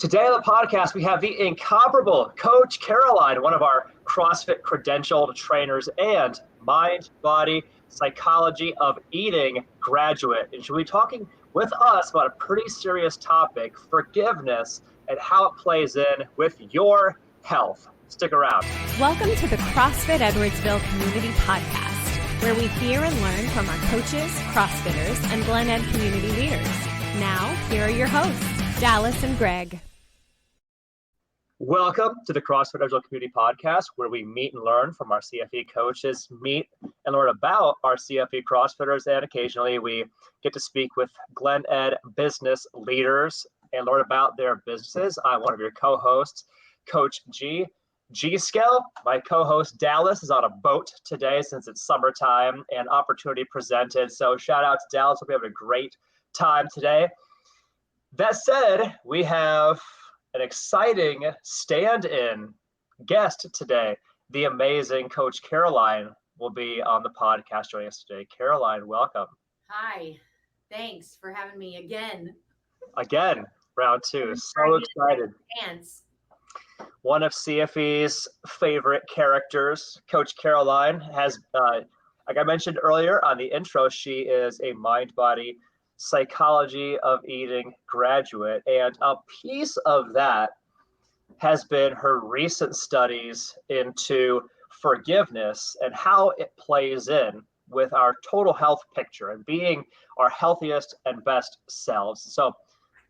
Today on the podcast, we have the incomparable Coach Caroline, one of our CrossFit credentialed trainers and mind, body, psychology of eating graduate. And she'll be talking with us about a pretty serious topic, forgiveness, and how it plays in with your health. Stick around. Welcome to the CrossFit Edwardsville Community Podcast, where we hear and learn from our coaches, CrossFitters, and Glen Ed community leaders. Now, here are your hosts, Dallas and Greg. Welcome to the CrossFit Edwardsville Community Podcast, where we meet and learn from our CFE coaches, meet and learn about our CFE CrossFitters, and occasionally we get to speak with Glen Ed business leaders and learn about their businesses. I'm one of your co-hosts, Coach G. G-Scale. My co-host Dallas is on a boat today since it's summertime and opportunity presented. So shout out to Dallas. Hope you're having a great time today. That said, we have an exciting stand-in guest today. The amazing Coach Caroline will be on the podcast joining us today. Caroline, welcome. Hi, thanks for having me again. Again, round two. So excited. Thanks. One of CFE's favorite characters, Coach Caroline, has, like I mentioned earlier on the intro, she is a mind-body psychology of eating graduate, and a piece of that has been her recent studies into forgiveness and how it plays in with our total health picture and being our healthiest and best selves. So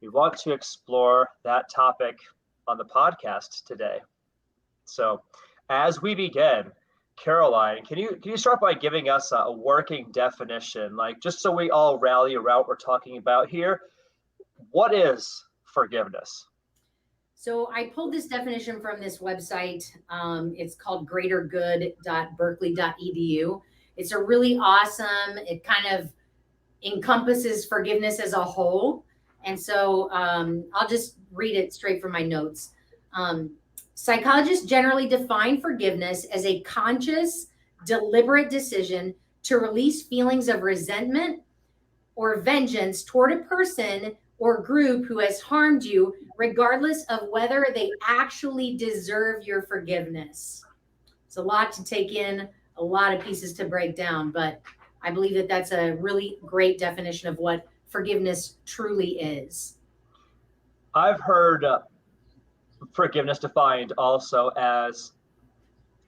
we want to explore that topic on the podcast today. So as we begin, Caroline, can you start by giving us a working definition, like just so we all rally around what we're talking about here? What is forgiveness? So I pulled this definition from this website. It's called greatergood.berkeley.edu. It's a really awesome, it kind of encompasses forgiveness as a whole. And so I'll just read it straight from my notes. Psychologists generally define forgiveness as a conscious, deliberate decision to release feelings of resentment or vengeance toward a person or group who has harmed you, regardless of whether they actually deserve your forgiveness. It's a lot to take in, a lot of pieces to break down, but I believe that that's a really great definition of what forgiveness truly is. I've heard forgiveness defined also as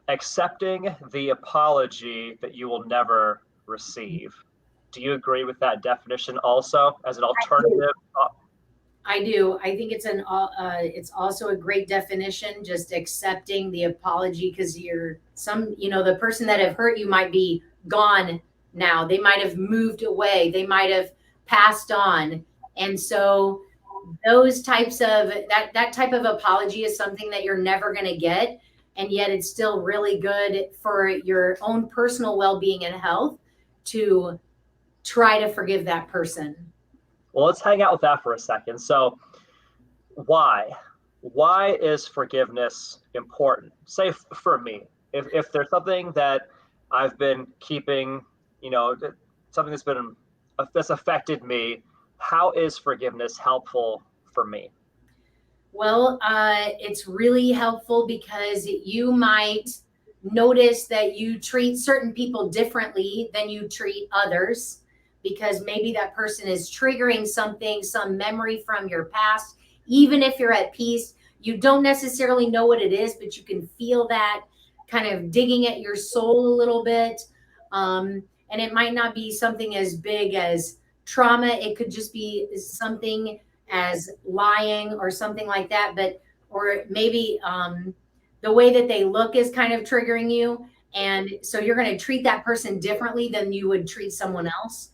accepting the apology that you will never receive. Do you agree with that definition also as an alternative? I do. I think it's also a great definition, just accepting the apology, because the person that have hurt you might be gone now. They might have moved away. They might have passed on. And so those types of that type of apology is something that you're never going to get, and yet it's still really good for your own personal well-being and health to try to forgive that person. Well, let's hang out with that for a second. So why is forgiveness important? Say for me, if there's something that I've been keeping, something that's affected me, how is forgiveness helpful for me? Well, it's really helpful because you might notice that you treat certain people differently than you treat others, because maybe that person is triggering something, some memory from your past. Even if you're at peace, you don't necessarily know what it is, but you can feel that kind of digging at your soul a little bit. And it might not be something as big as trauma. It could just be something as lying or something like that, or maybe the way that they look is kind of triggering you. And so you're going to treat that person differently than you would treat someone else.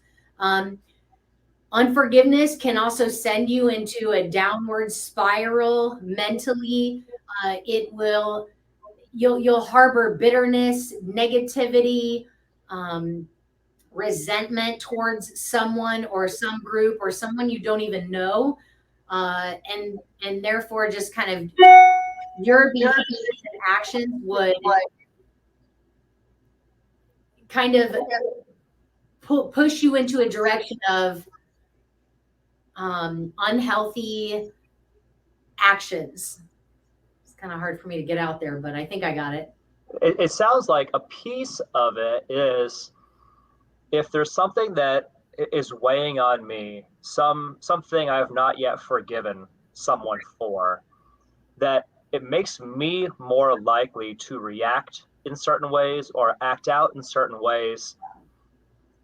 Unforgiveness can also send you into a downward spiral mentally. You'll harbor bitterness, negativity, resentment towards someone or some group or someone you don't even know, and therefore just kind of your behaviors and actions would kind of push you into a direction of unhealthy actions. It's kind of hard for me to get out there, but I think I got it. It sounds like a piece of it is, if there's something that is weighing on me, something I have not yet forgiven someone for, that it makes me more likely to react in certain ways or act out in certain ways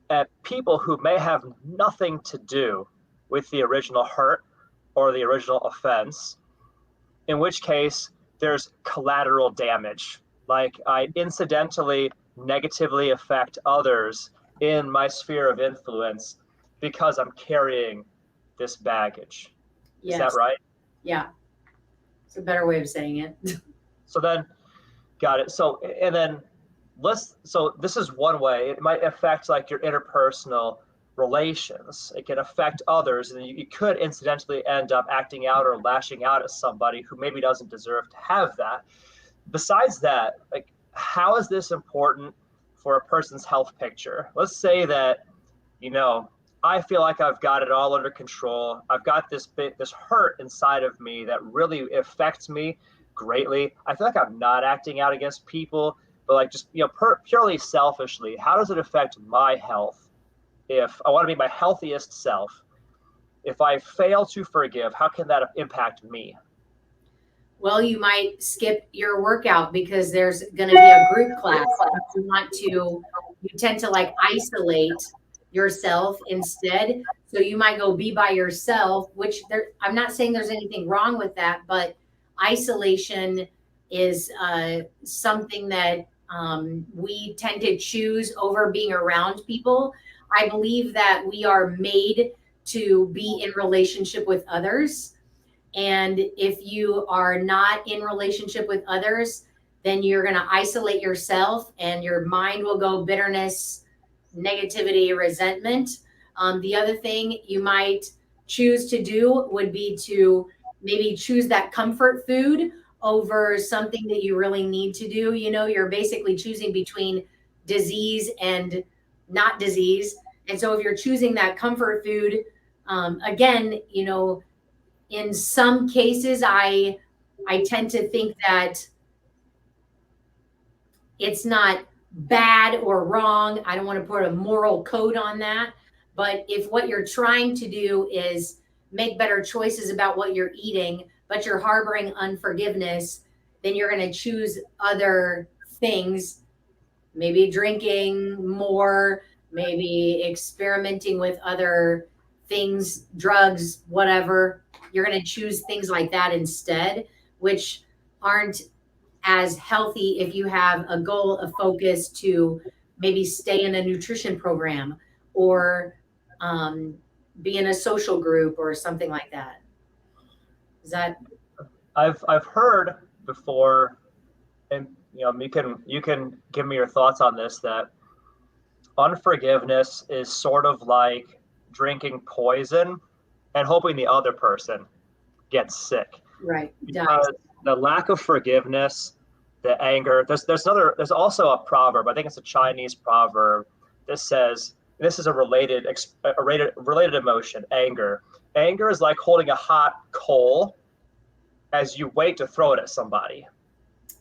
at people who may have nothing to do with the original hurt or the original offense, in which case there's collateral damage. Like, I incidentally negatively affect others in my sphere of influence because I'm carrying this baggage. Yes. Is that right? Yeah. It's a better way of saying it. So then, got it. So, and then so this is one way. It might affect like your interpersonal relations. It can affect others, and you could incidentally end up acting out or lashing out at somebody who maybe doesn't deserve to have that. Besides that, like, how is this important for a person's health picture? Let's say that, I feel like I've got it all under control. I've got this hurt inside of me that really affects me greatly. I feel like I'm not acting out against people, but like just, purely selfishly, how does it affect my health? If I want to be my healthiest self, if I fail to forgive, how can that impact me? Well, you might skip your workout because there's going to be a group class. You tend to like isolate yourself instead. So you might go be by yourself, which I'm not saying there's anything wrong with that, but isolation is something that we tend to choose over being around people. I believe that we are made to be in relationship with others. And if you are not in relationship with others, then you're going to isolate yourself and your mind will go bitterness, negativity, resentment. The other thing you might choose to do would be to maybe choose that comfort food over something that you really need to do. You're basically choosing between disease and not disease. And so if you're choosing that comfort food, again, in some cases, I tend to think that it's not bad or wrong. I don't want to put a moral code on that. But if what you're trying to do is make better choices about what you're eating, but you're harboring unforgiveness, then you're going to choose other things, maybe drinking more, maybe experimenting with other things, drugs, whatever. You're going to choose things like that instead, which aren't as healthy if you have a goal, a focus to maybe stay in a nutrition program or be in a social group or something like that. Is that? I've heard before, and you can give me your thoughts on this, that unforgiveness is sort of like drinking poison and hoping the other person gets sick. Right. Because the lack of forgiveness, the anger, there's also a proverb, I think it's a Chinese proverb, that says, this is a related emotion, anger. Anger is like holding a hot coal as you wait to throw it at somebody.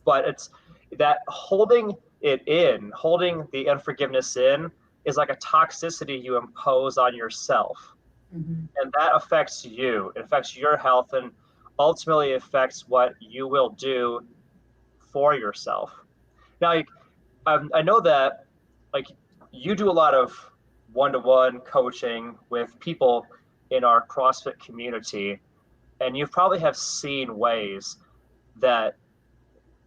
But it's that holding it in, holding the unforgiveness in, is like a toxicity you impose on yourself. Mm-hmm. And that affects you. It affects your health and ultimately affects what you will do for yourself. Now, I know that like you do a lot of one-to-one coaching with people in our CrossFit community, and you probably have seen ways that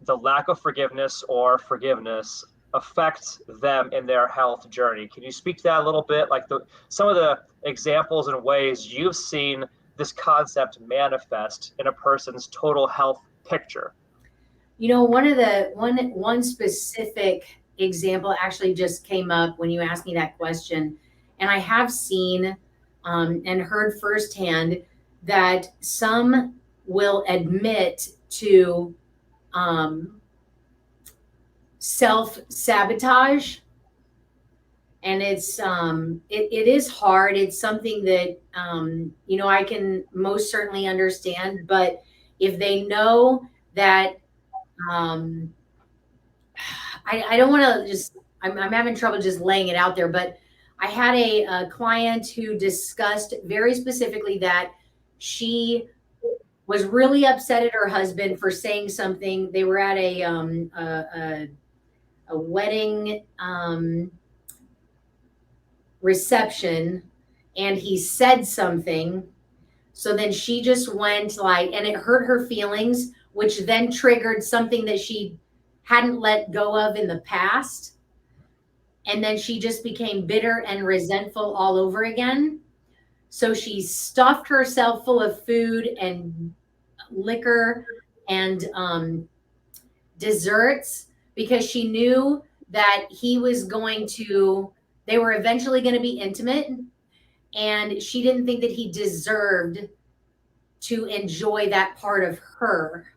the lack of forgiveness or forgiveness affects them in their health journey. Can you speak to that a little bit? Like some of the examples and ways you've seen this concept manifest in a person's total health picture? One specific example actually just came up when you asked me that question. And I have seen and heard firsthand that some will admit to self-sabotage. And it's it is hard. It's something that I can most certainly understand. But if they know that, I don't want to just, I'm having trouble just laying it out there, but I had a client who discussed very specifically that she was really upset at her husband for saying something. They were at a wedding reception, and he said something. So then she just went like, and it hurt her feelings, which then triggered something that she hadn't let go of in the past. And then she just became bitter and resentful all over again. So she stuffed herself full of food and liquor and desserts, because she knew that they were eventually going to be intimate. And she didn't think that he deserved to enjoy that part of her.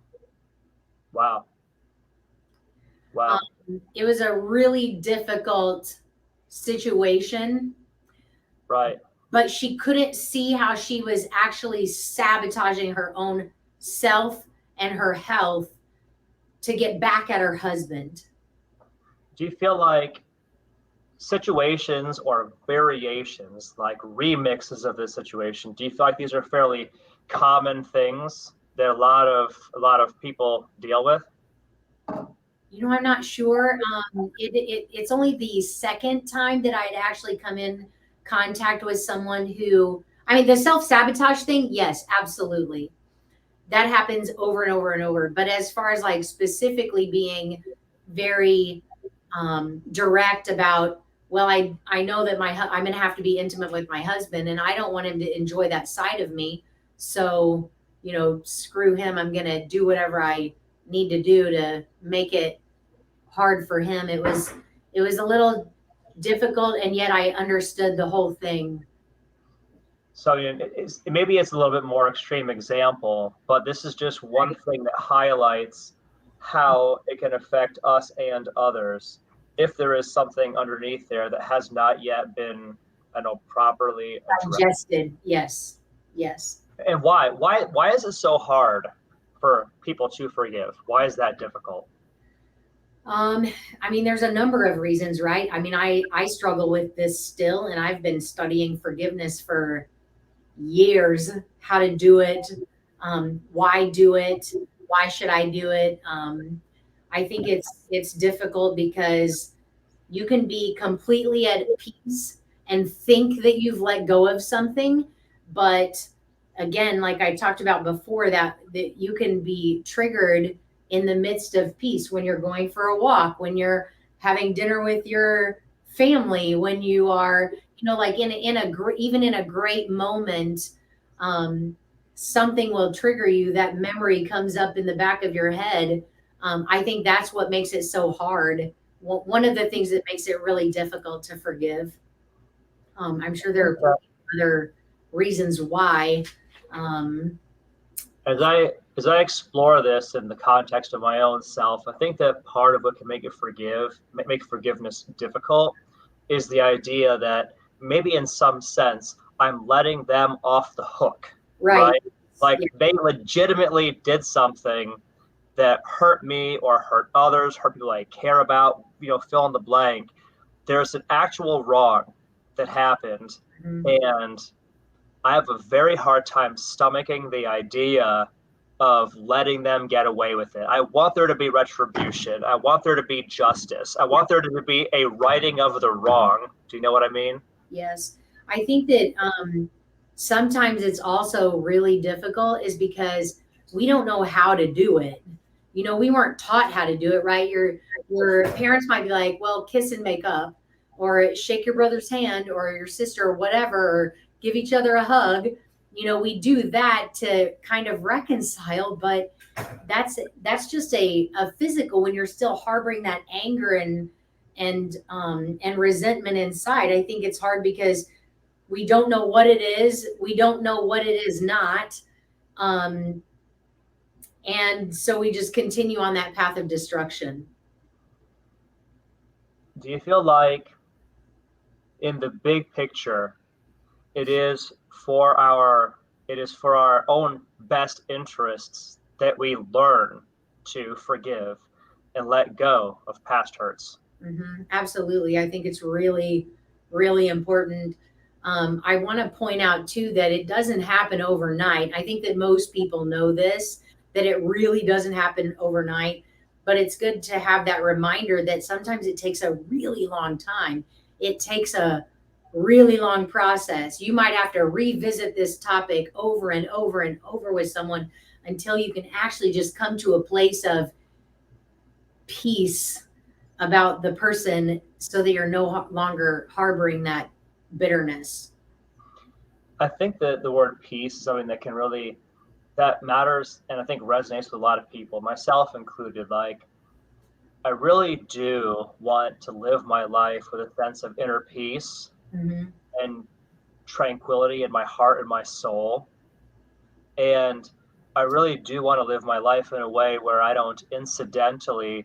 Wow. Wow. It was a really difficult situation. Right. But she couldn't see how she was actually sabotaging her own self and her health to get back at her husband. Do you feel like situations or variations, like remixes of this situation, do you feel like these are fairly common things that a lot of people deal with? I'm not sure. It's only the second time that I'd actually come in contact with someone who, the self-sabotage thing, yes, absolutely. That happens over and over and over. But as far as like specifically being very direct about, well, I know that I'm going to have to be intimate with my husband, and I don't want him to enjoy that side of me. So, screw him. I'm going to do whatever I need to do to make it hard for him. It was a little difficult, and yet I understood the whole thing. So maybe it's a little bit more extreme example, but this is just one thing that highlights how it can affect us and others if there is something underneath there that has not yet been, properly digested. Yes. And why is it so hard for people to forgive? Why is that difficult? There's a number of reasons, right? I struggle with this still, and I've been studying forgiveness for years, how to do it, why do it, why should I do it? I think it's difficult because you can be completely at peace and think that you've let go of something, but again, like I talked about before, that you can be triggered in the midst of peace, when you're going for a walk, when you're having dinner with your family, when you are, like even in a great moment, something will trigger you. That memory comes up in the back of your head. I think that's what makes it so hard. One of the things that makes it really difficult to forgive. I'm sure there are other reasons why. As I explore this in the context of my own self, I think that part of what can make forgiveness difficult is the idea that maybe in some sense I'm letting them off the hook. Right? Like they legitimately did something that hurt me or hurt others, hurt people I care about, fill in the blank. There's an actual wrong that happened. Mm-hmm. And I have a very hard time stomaching the idea of letting them get away with it. I want there to be retribution. I want there to be justice. I want there to be a righting of the wrong. Do you know what I mean? Yes. I think that sometimes it's also really difficult is because we don't know how to do it. We weren't taught how to do it, right? Your parents might be like, well, kiss and make up, or shake your brother's hand, or your sister, or whatever, or give each other a hug. We do that to kind of reconcile, but that's just a physical, when you're still harboring that anger and resentment inside. I think it's hard because we don't know what it is. We don't know what it is not. And so we just continue on that path of destruction. Do you feel like in the big picture, it is for our own best interests that we learn to forgive and let go of past hurts. Absolutely. I think it's really, really important. I want to point out too that it doesn't happen overnight. I think that most people know this, that it really doesn't happen overnight, but it's good to have that reminder that sometimes it takes a really long time. It takes a really long process. You might have to revisit this topic over and over and over with someone until you can actually just come to a place of peace about the person so that you're no longer harboring that bitterness. I think that the word peace is something that matters, and I think resonates with a lot of people, myself included. Like, I really do want to live my life with a sense of inner peace and tranquility in my heart and my soul. And I really do want to live my life in a way where I don't incidentally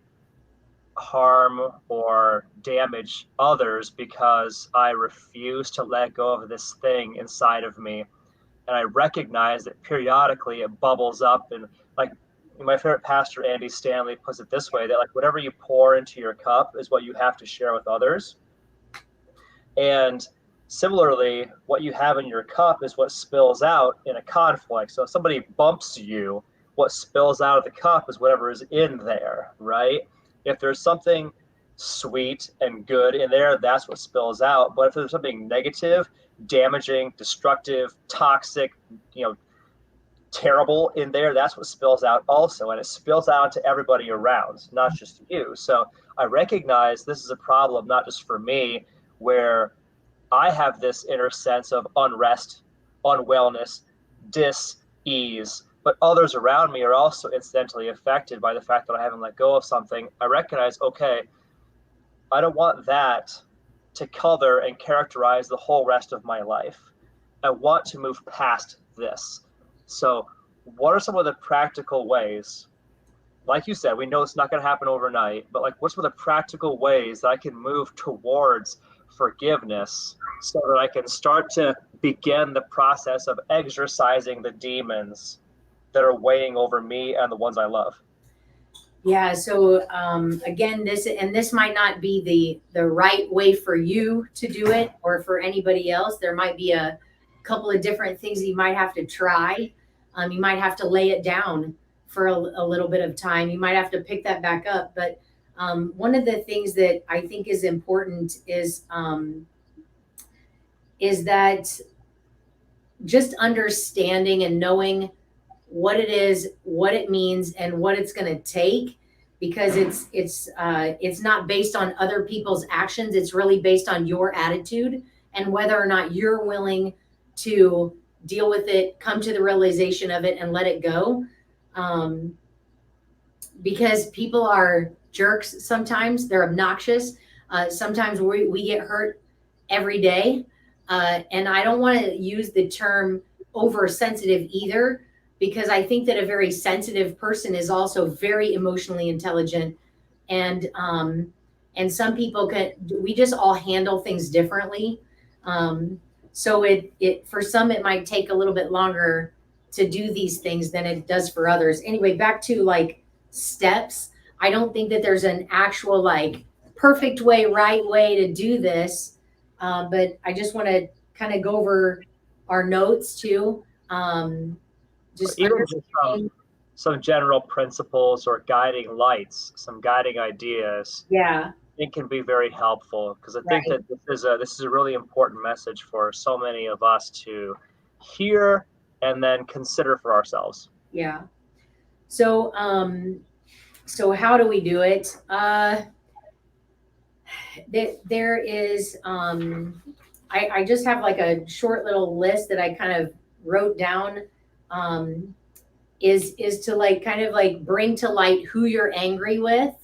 harm or damage others because I refuse to let go of this thing inside of me. And I recognize that periodically it bubbles up, and like my favorite pastor, Andy Stanley, puts it this way, that like whatever you pour into your cup is what you have to share with others. And similarly, what you have in your cup is what spills out in a conflict. So if somebody bumps you, what spills out of the cup is whatever is in there, right? If there's something sweet and good in there, that's what spills out. But if there's something negative, damaging, destructive, toxic, terrible in there, that's what spills out also. And it spills out to everybody around, not just you. So I recognize this is a problem, not just for me, where I have this inner sense of unrest, unwellness, dis-ease, but others around me are also incidentally affected by the fact that I haven't let go of something. I recognize, okay, I don't want that to color and characterize the whole rest of my life. I want to move past this. So what are some of the practical ways? Like you said, we know it's not going to happen overnight, but like what's some of the practical ways that I can move towards forgiveness so that I can start to begin the process of exorcising the demons that are weighing over me and the ones I love? Yeah. So again, this might not be the right way for you to do it or for anybody else. There might be a couple of different things that you might have to try. You might have to lay it down for a little bit of time. You might have to pick that back up. But one of the things that I think is important is that just understanding and knowing what it is, what it means, and what it's going to take, because it's not based on other people's actions. It's really based on your attitude and whether or not you're willing to deal with it, come to the realization of it, and let it go. Because people are jerks sometimes. They're obnoxious. Sometimes we get hurt every day. And I don't want to use the term oversensitive either, because I think that a very sensitive person is also very emotionally intelligent. And some people we just all handle things differently. So for some, it might take a little bit longer to do these things than it does for others. Anyway, back to like steps. I don't think that there's an actual like perfect way, right way to do this. But I just want to kind of go over our notes too. Even some general principles or guiding lights, some guiding ideas. Yeah. It can be very helpful, because I think that this is a really important message for so many of us to hear and then consider for ourselves. Yeah. So so how do we do it? There is I just have like a short little list that I kind of wrote down. Is to like kind of like bring to light who you're angry with.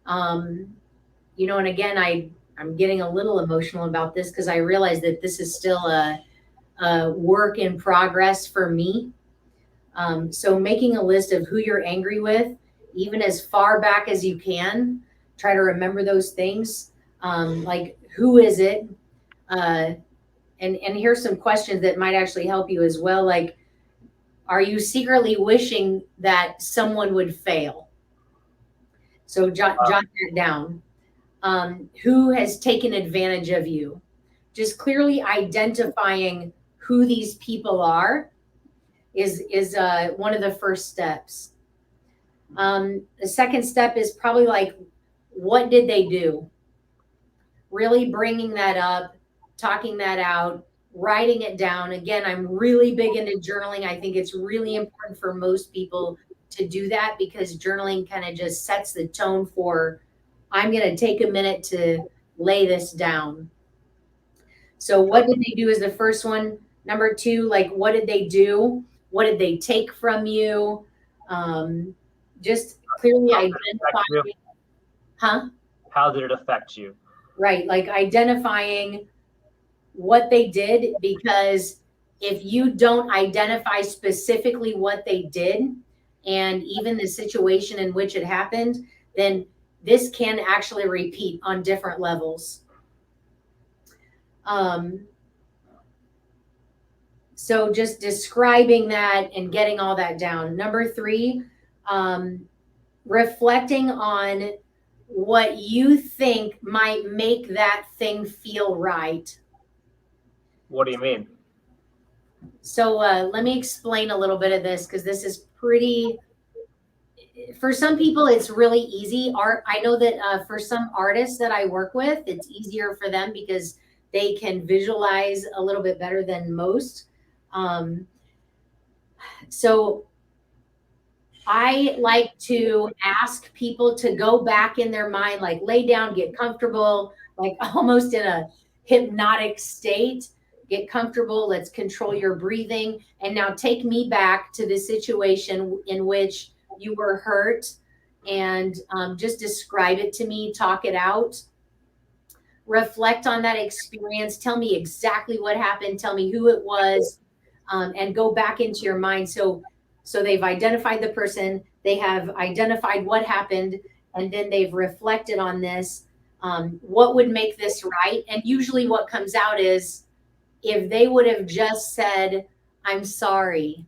And again, I'm getting a little emotional about this because I realize that this is still a work in progress for me. So making a list of who you're angry with, even as far back as you can, try to remember those things. Like, who is it? And here's some questions that might actually help you as well. Like, Are you secretly wishing that someone would fail? So jot that down. Who has taken advantage of you? Just clearly identifying who these people are is one of the first steps. The second step is probably like, what did they do? Really bringing that up, talking that out, writing it down. Again, I'm really big into journaling. I think it's really important for most people to do that, because journaling kind of just sets the tone for, I'm going to take a minute to lay this down. So what did they do is the first one. Number two, like, what did they do? What did they take from you? Just clearly identifying. Huh? How did it affect you? Right. Like identifying what they did, because if you don't identify specifically what they did and even the situation in which it happened, then this can actually repeat on different levels. So just describing that and getting all that down. Number three, reflecting on what you think might make that thing feel right. What do you mean? So let me explain a little bit of this, because this is pretty, for some people, it's really easy. I know that for some artists that I work with, it's easier for them because they can visualize a little bit better than most. So I like to ask people to go back in their mind, like lay down, get comfortable, like almost in a hypnotic state. Get comfortable. Let's control your breathing. And now take me back to the situation in which you were hurt, and just describe it to me, talk it out. Reflect on that experience. Tell me exactly what happened. Tell me who it was, and go back into your mind. So they've identified the person, they have identified what happened, and then they've reflected on this. What would make this right? And usually what comes out is, if they would have just said, I'm sorry,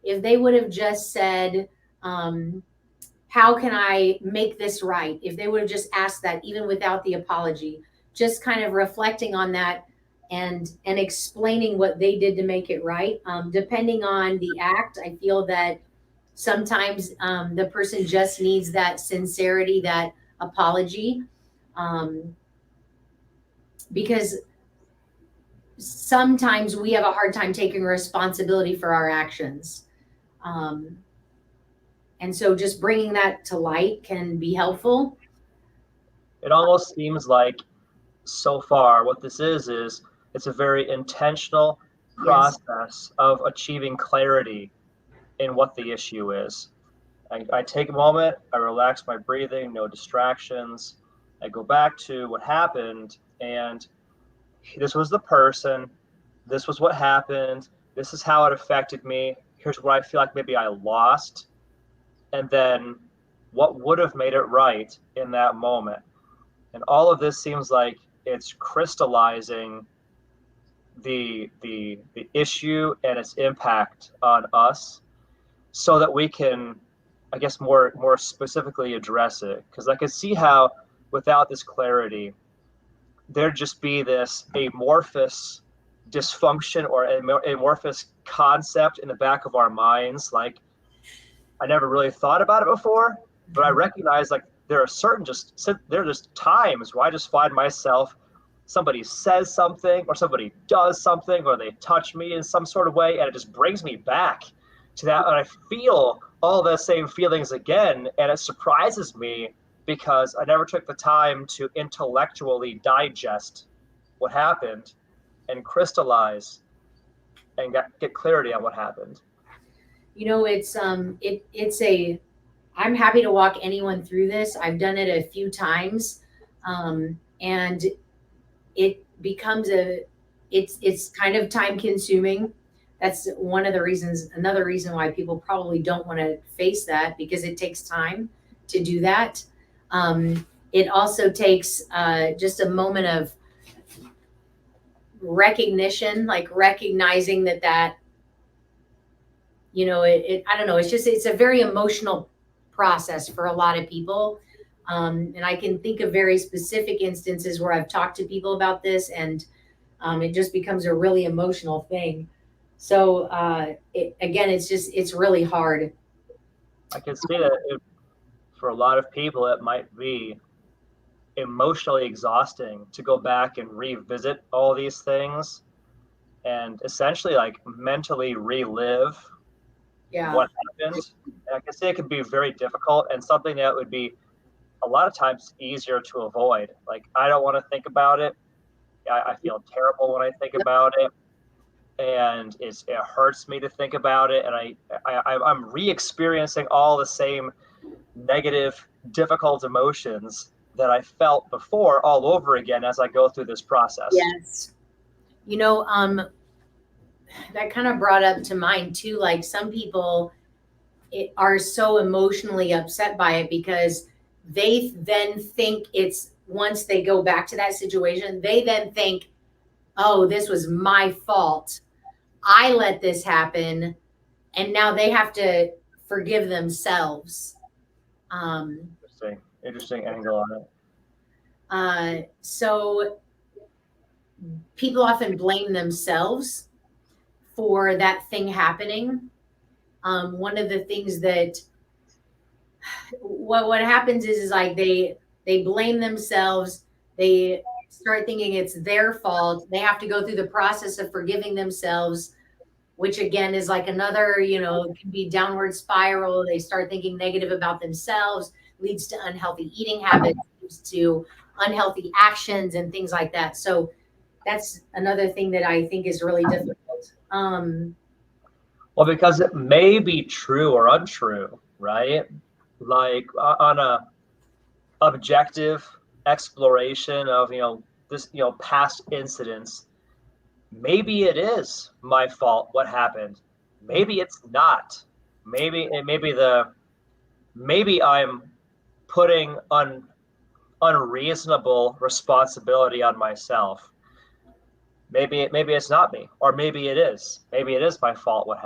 if they would have just said, how can I make this right? If they would have just asked that, even without the apology, just kind of reflecting on that and explaining what they did to make it right. Depending on the act, I feel that sometimes the person just needs that sincerity, that apology, because sometimes we have a hard time taking responsibility for our actions. And so just bringing that to light can be helpful. It almost seems like, so far, what this is it's a very intentional process of achieving clarity in what the issue is. I take a moment, I relax my breathing, no distractions. I go back to what happened, and this was the person, this was what happened, this is how it affected me, here's where I feel like maybe I lost, and then what would have made it right in that moment. And all of this seems like it's crystallizing the issue and its impact on us, so that we can, I guess, more specifically address it. Because I could see how without this clarity, there'd just be this amorphous dysfunction or amorphous concept in the back of our minds. Like, I never really thought about it before, but I recognize, like, there are just times where I just find myself, somebody says something or somebody does something or they touch me in some sort of way, and it just brings me back to that, and I feel all the same feelings again, and it surprises me because I never took the time to intellectually digest what happened and crystallize and get clarity on what happened. You know, I'm happy to walk anyone through this. I've done it a few times, and it becomes it's kind of time consuming. That's another reason why people probably don't want to face that, because it takes time to do that. It also takes just a moment of recognition, like recognizing that I don't know. It's a very emotional process for a lot of people. And I can think of very specific instances where I've talked to people about this, and it just becomes a really emotional thing. So it's really hard. I can see that for a lot of people, it might be emotionally exhausting to go back and revisit all these things and essentially like mentally relive what happened. And I can see it could be very difficult and something that would be a lot of times easier to avoid. Like, I don't want to think about it. I feel terrible when I think about it, and it hurts me to think about it, and I'm re-experiencing all the same negative, difficult emotions that I felt before all over again as I go through this process. Yes. That kind of brought up to mind too, like some people are so emotionally upset by it because they then think once they go back to that situation, they then think, oh, this was my fault. I let this happen. And now they have to forgive themselves. Interesting angle on it. So people often blame themselves for that thing happening. One of the things that what happens is like they blame themselves. They start thinking it's their fault. They have to go through the process of forgiving themselves, which again is like another, it can be downward spiral. They start thinking negative about themselves, leads to unhealthy eating habits, leads to unhealthy actions and things like that. So that's another thing that I think is really difficult. Well, because it may be true or untrue, right? Like on a objective exploration of, this, past incidents, maybe it is my fault what happened. Maybe it's not. Maybe I'm putting unreasonable responsibility on myself. Maybe it's not me, or maybe it is. Maybe it is my fault what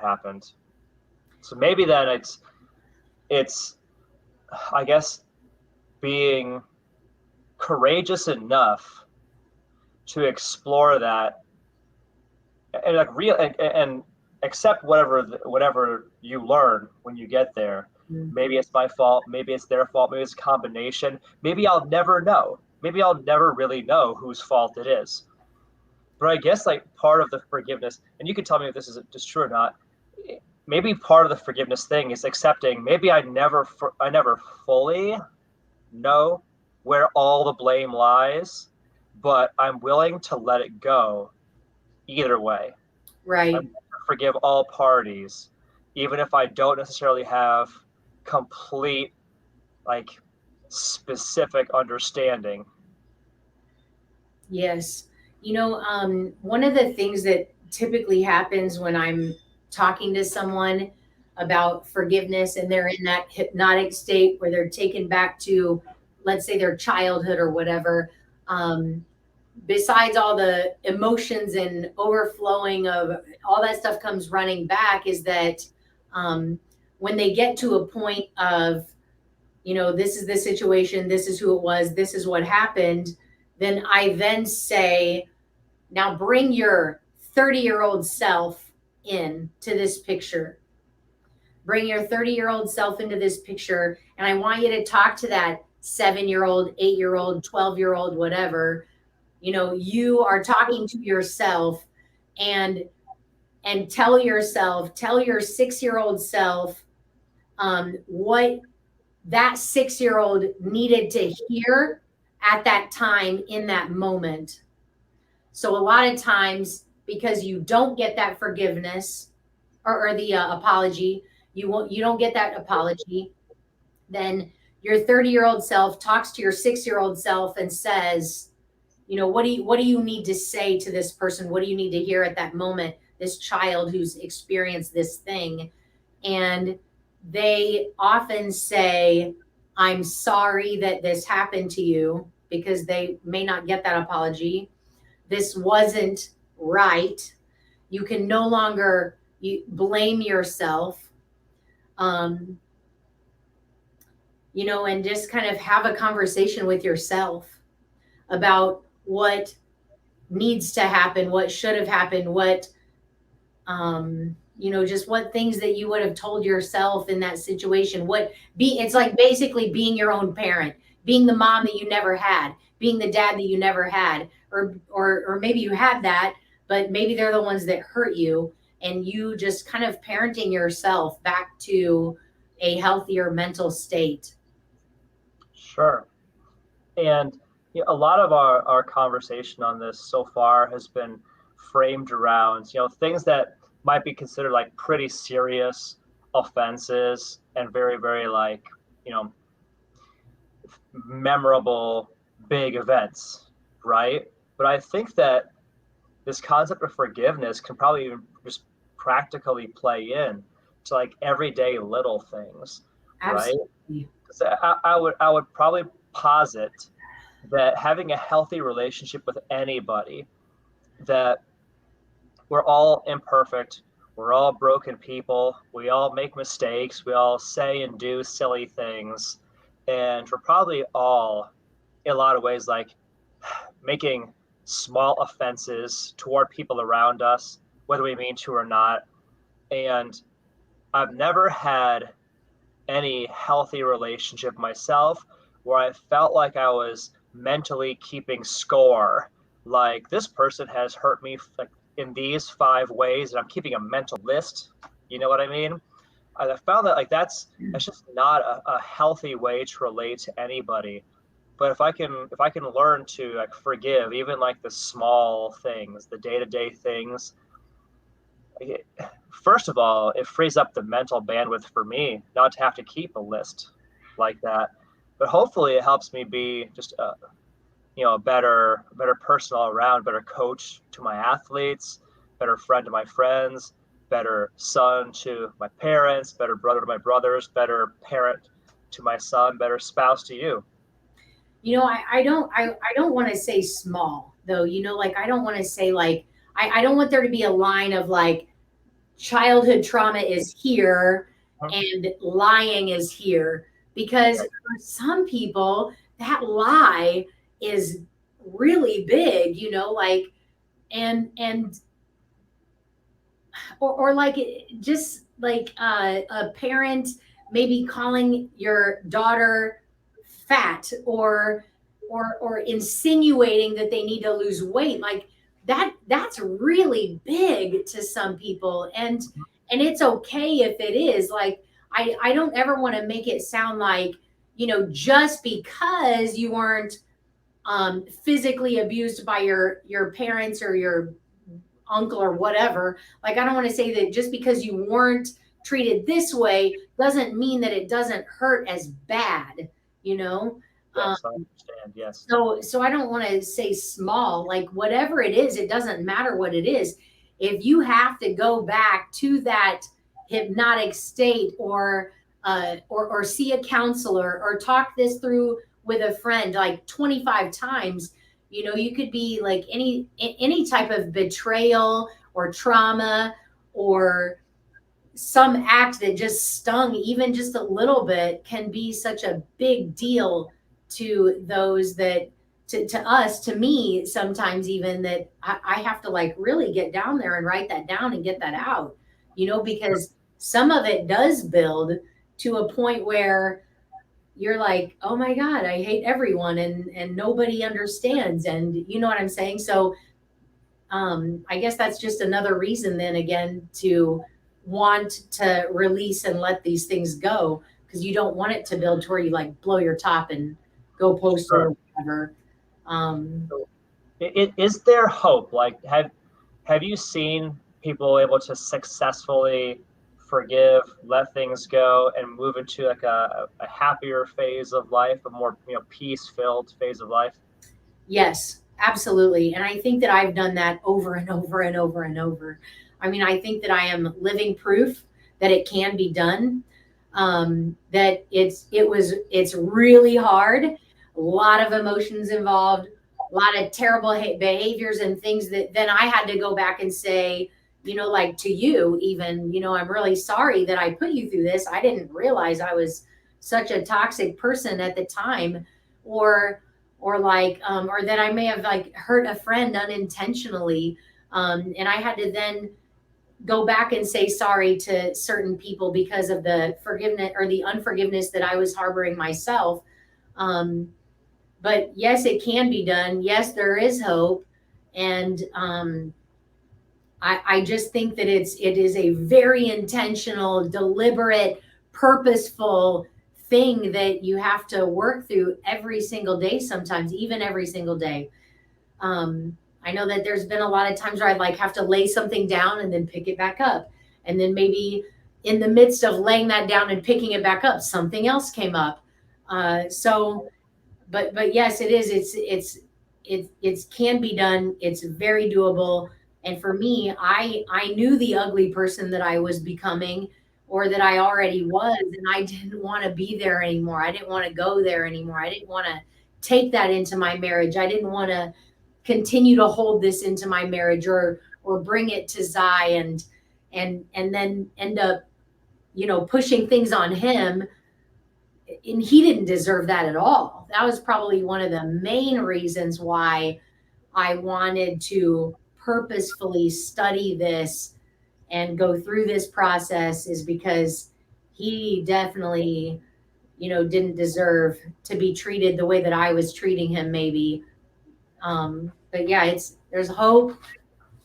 happened. So maybe then it's I guess being courageous enough to explore that and and accept whatever you learn when you get there. Mm-hmm. Maybe it's my fault, maybe it's their fault, maybe it's a combination. Maybe I'll never know. Maybe I'll never really know whose fault it is. But I guess like part of the forgiveness, and you can tell me if this is just true or not, maybe part of the forgiveness thing is accepting maybe I never fully know where all the blame lies, but I'm willing to let it go either way. Right. I'm willing to forgive all parties, even if I don't necessarily have complete, like, specific understanding. Yes. One of the things that typically happens when I'm talking to someone about forgiveness and they're in that hypnotic state where they're taken back to, let's say, their childhood or whatever, besides all the emotions and overflowing of all that stuff comes running back, is that when they get to a point of, this is the situation, this is who it was, this is what happened, then I then say, now bring your 30-year-old self in to this picture. Bring your 30-year-old self into this picture. And I want you to talk to that 7-year-old, 8-year-old, 12-year-old, whatever. You are talking to yourself and tell your 6-year-old self what that 6-year-old needed to hear at that time in that moment. So a lot of times, because you don't get that forgiveness or the apology, you don't get that apology, then your 30-year-old self talks to your 6-year-old self and says, what do you need to say to this person? What do you need to hear at that moment? This child who's experienced this thing. And they often say, I'm sorry that this happened to you, because they may not get that apology. This wasn't right. You can no longer you blame yourself, and just kind of have a conversation with yourself about what needs to happen, what should have happened, what, just what things that you would have told yourself in that situation. It's like basically being your own parent, being the mom that you never had, being the dad that you never had, or maybe you had that, but maybe they're the ones that hurt you, and you just kind of parenting yourself back to a healthier mental state. Sure. And a lot of our conversation on this so far has been framed around, things that might be considered like pretty serious offenses and very, very like, memorable big events, right? But I think that this concept of forgiveness can probably even just practically play in to like everyday little things, Absolutely. right? 'Cause I would probably posit that having a healthy relationship with anybody, that we're all imperfect, we're all broken people, we all make mistakes, we all say and do silly things, and we're probably all in a lot of ways like making small offenses toward people around us, whether we mean to or not. And I've never had any healthy relationship myself where I felt like I was mentally keeping score. Like, this person has hurt me like in these 5 ways, and I'm keeping a mental list. You know what I mean? I found that like that's just not a healthy way to relate to anybody. But if I can learn to like forgive even like the small things, the day-to-day things, first of all, it frees up the mental bandwidth for me not to have to keep a list like that. But hopefully it helps me be just a better person all around, better coach to my athletes, better friend to my friends, better son to my parents, better brother to my brothers, better parent to my son, better spouse to you. I don't want to say small though, like I don't want to say like, I don't want there to be a line of like childhood trauma is here and lying is here, because for some people that lie is really big, like, and or like just like a parent maybe calling your daughter fat or insinuating that they need to lose weight, like that's really big to some people, and it's okay if it is. Like I don't ever want to make it sound like, just because you weren't physically abused by your parents or your uncle or whatever, like I don't want to say that just because you weren't treated this way doesn't mean that it doesn't hurt as bad. Yes, I understand. Yes. So I don't want to say small, like whatever it is, it doesn't matter what it is. If you have to go back to that hypnotic state or see a counselor or talk this through with a friend like 25 times, you could be like any type of betrayal or trauma or some act that just stung even just a little bit can be such a big deal to those that to us, to me sometimes, even that I have to like really get down there and write that down and get that out, because some of it does build to a point where you're like, oh my God, I hate everyone and nobody understands. And you know what I'm saying? So I guess that's just another reason then again to want to release and let these things go, because you don't want it to build to where you like blow your top and go post Sure. or whatever. Is there hope? Like, have you seen people able to successfully forgive, let things go, and move into like a happier phase of life, a more peace-filled phase of life? Yes, absolutely. And I think that I've done that over and over and over and over. I mean, I think that I am living proof that it can be done. That it's really hard, a lot of emotions involved, a lot of terrible behaviors and things that then I had to go back and say, like to you even, I'm really sorry that I put you through this. I didn't realize I was such a toxic person at the time, or like, or that I may have like hurt a friend unintentionally. And I had to then go back and say sorry to certain people because of the forgiveness or the unforgiveness that I was harboring myself. But yes, it can be done. Yes, there is hope. And I just think that it is a very intentional, deliberate, purposeful thing that you have to work through every single day, sometimes even every single day. I know that there's been a lot of times where I'd like have to lay something down and then pick it back up. And then maybe in the midst of laying that down and picking it back up, something else came up. But yes, it is. It can be done. It's very doable. And for me, I knew the ugly person that I was becoming, or that I already was, and I didn't want to be there anymore. I didn't want to go there anymore. I didn't want to take that into my marriage. I didn't want to continue to hold this into my marriage, or bring it to Zai and then end up, pushing things on him. And he didn't deserve that at all. That was probably one of the main reasons why I wanted to purposefully study this and go through this process, is because he definitely, didn't deserve to be treated the way that I was treating him, maybe. But yeah, there's hope.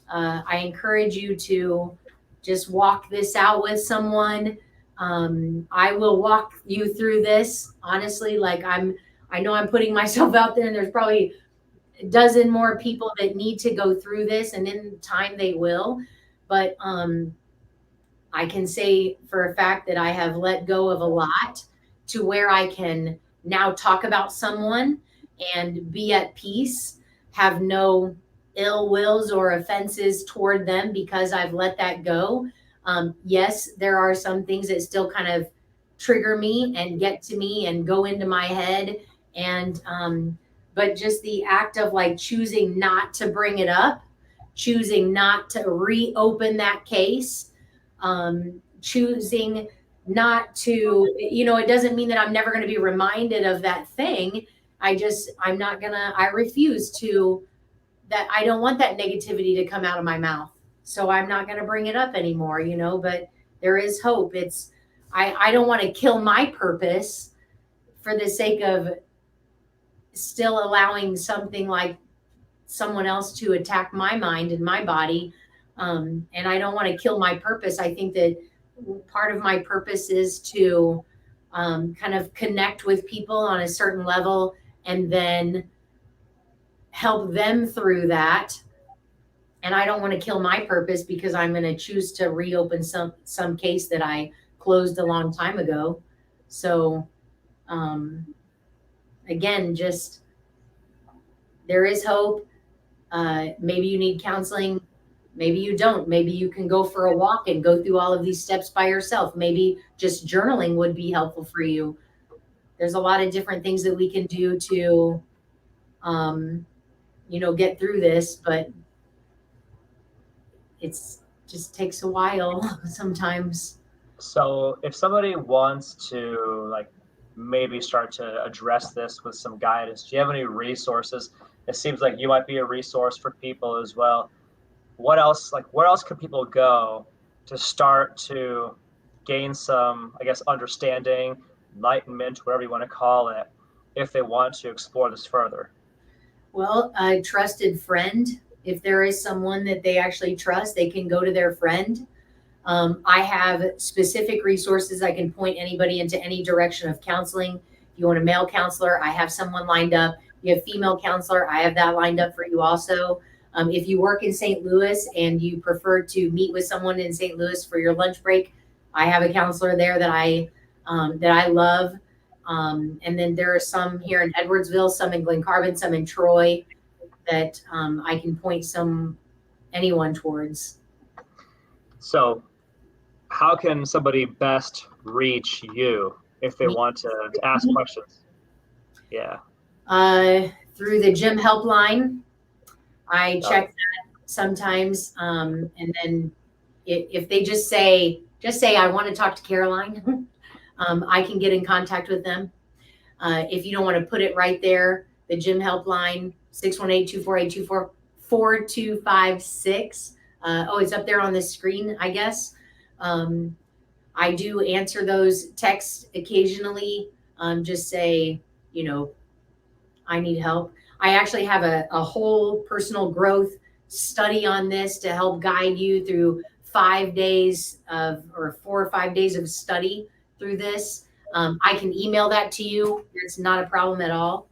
I encourage you to just walk this out with someone. I will walk you through this, honestly. Like I know I'm putting myself out there, and there's probably a dozen more people that need to go through this, and in time they will. But I can say for a fact that I have let go of a lot to where I can now talk about someone and be at peace, have no ill wills or offenses toward them because I've let that go. Yes, there are some things that still kind of trigger me and get to me and go into my head. And, but just the act of like choosing not to bring it up, choosing not to reopen that case, choosing not to, it doesn't mean that I'm never going to be reminded of that thing. I refuse to, that I don't want that negativity to come out of my mouth. So I'm not going to bring it up anymore, but there is hope. I don't want to kill my purpose for the sake of still allowing something like someone else to attack my mind and my body. And I don't want to kill my purpose. I think that part of my purpose is to kind of connect with people on a certain level and then help them through that. And I don't want to kill my purpose because I'm going to choose to reopen some case that I closed a long time ago. So again, just there is hope. Maybe you need counseling. Maybe you don't. Maybe you can go for a walk and go through all of these steps by yourself. Maybe just journaling would be helpful for you. There's a lot of different things that we can do to, get through this, but it's just takes a while sometimes. So if somebody wants to like maybe start to address this with some guidance, do you have any resources? It seems like you might be a resource for people as well. What else, like where else could people go to start to gain some, I guess, understanding, enlightenment, whatever you want to call it, if they want to explore this further? Well, a trusted friend. If there is someone that they actually trust, they can go to their friend. I have specific resources. I can point anybody into any direction of counseling. If you want a male counselor, I have someone lined up. If you have female counselor, I have that lined up for you also. If you work in St. Louis and you prefer to meet with someone in St. Louis for your lunch break, I have a counselor there that I love. And then there are some here in Edwardsville, some in Glen Carbon, some in Troy that I can point anyone towards. So how can somebody best reach you if they want to ask questions? Yeah. Through the gym helpline. I check that sometimes. And then if they just say, I want to talk to Caroline, I can get in contact with them. If you don't want to put it right there, the gym helpline, 618-248-4256. It's up there on the screen, I guess. I do answer those texts occasionally. Just say, I need help. I actually have a whole personal growth study on this to help guide you through 4 or 5 days of study through this. I can email that to you. It's not a problem at all.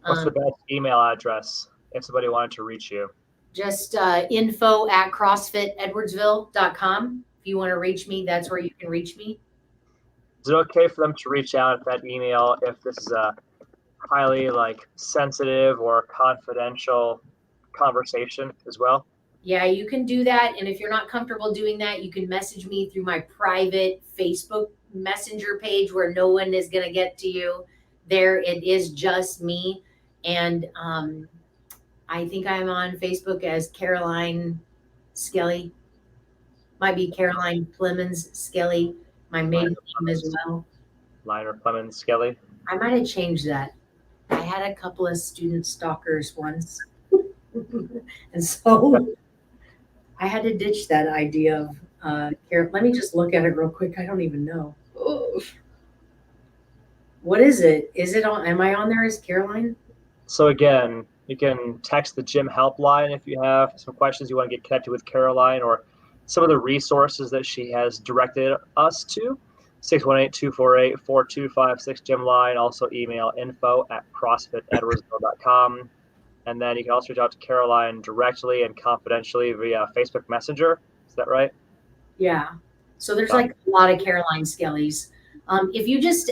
What's the best email address if somebody wanted to reach you? Just info@crossfitedwardsville.com. If you want to reach me, that's where you can reach me. Is it okay for them to reach out at that email if this is a highly sensitive or confidential conversation as well? Yeah, you can do that. And if you're not comfortable doing that, you can message me through my private Facebook Messenger page where no one is going to get to you. There, it is just me. And I think I'm on Facebook as Caroline Skelly. Might be Caroline Plemons Skelly, my maiden name as well. Liner Plemons Skelly. I might have changed that. I had a couple of student stalkers once. And so I had to ditch that idea of let me just look at it real quick. I don't even know. What is it? Am I on there as Caroline? So again, you can text the gym helpline if you have some questions you want to get connected with Caroline or some of the resources that she has directed us to. 618-248-4256 gym line. Also email info@crossfitedwardsville.com. And then you can also reach out to Caroline directly and confidentially via Facebook Messenger. Is that right? Yeah. So there's a lot of Caroline Skellys. If you just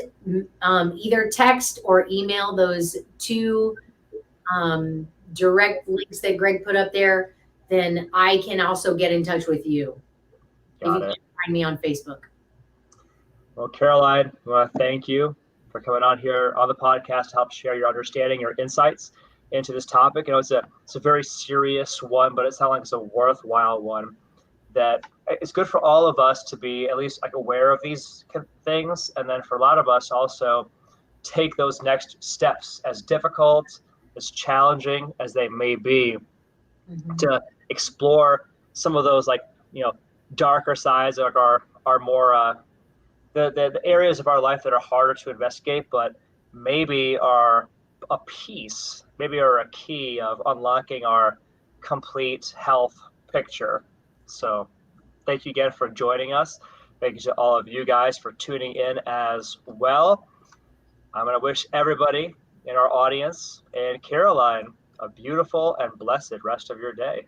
either text or email those two direct links that Greg put up there, then I can also get in touch with you. Got it. You can find me on Facebook. Well, Caroline, I want to thank you for coming on here on the podcast to help share your understanding, your insights into this topic. It's a very serious one, but it sounds like it's a worthwhile one that it's good for all of us to be at least aware of these things. And then for a lot of us also take those next steps, as difficult, as challenging as they may be, to explore some of those darker sides of our more the areas of our life that are harder to investigate, but maybe are a piece, maybe are a key of unlocking our complete health picture. So thank you again for joining us. Thank you to all of you guys for tuning in as well. I'm going to wish everybody in our audience and Caroline a beautiful and blessed rest of your day.